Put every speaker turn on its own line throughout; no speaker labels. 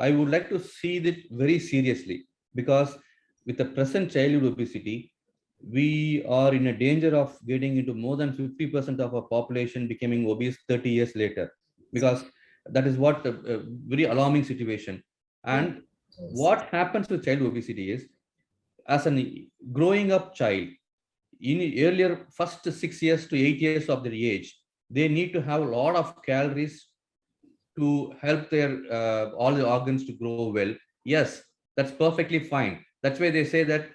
I would like to see it very seriously, because with the present childhood obesity, we are in a danger of getting into more than 50% of our population becoming obese 30 years later, because that is what a very alarming situation.
Yes.
And
Yes.
what happens with child obesity is, as a growing up child, in earlier first 6 years to 8 years of their age, they need to have a lot of calories to help their all the organs to grow well. Yes, that's perfectly fine. That's why they say that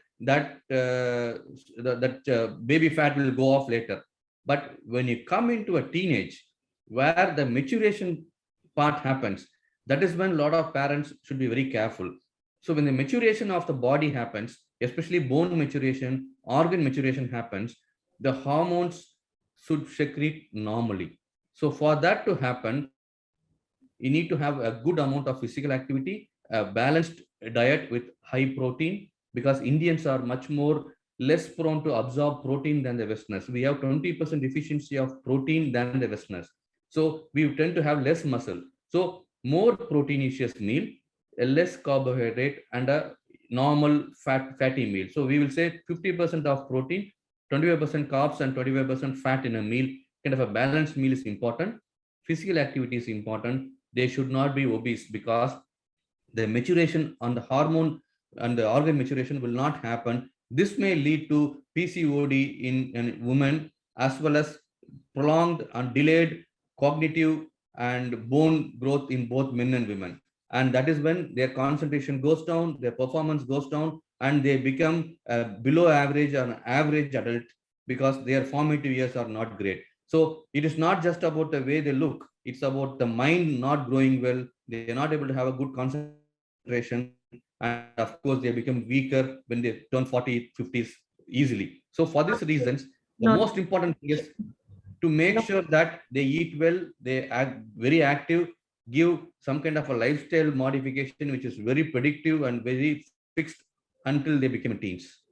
baby fat will go off later. But when you come into a teenage, where the maturation part happens, that is when a lot of parents should be very careful. So when the maturation of the body happens, especially bone maturation, organ maturation happens, the hormones should secrete normally. So for that to happen, you need to have a good amount of physical activity, a balanced diet with high protein, because Indians are much more less prone to absorb protein than the Westerners. We have 20% deficiency of protein than the Westerners. So we tend to have less muscle. So more proteinaceous meal, a less carbohydrate, and a normal fatty meal. So we will say 50% of protein, 25% carbs, and 25% fat in a meal. Kind of a balanced meal is important. Physical activity is important. They should not be obese, because the maturation on the hormone and the organ maturation will not happen. This may lead to PCOD in women, as well as prolonged and delayed cognitive and bone growth in both men and women. And that is when their concentration goes down, their performance goes down, and they become below average or an average adult, because their formative years are not great. So it is not just about the way they look, it's about the mind not growing well. They are not able to have a good concentration. And of course, they become weaker when they turn 40, 50s easily. So for these reasons, the most
Not
important thing is to make sure
no,
that they eat well, they act very active, give some kind of a lifestyle modification which is very predictive and very fixed until they become teens.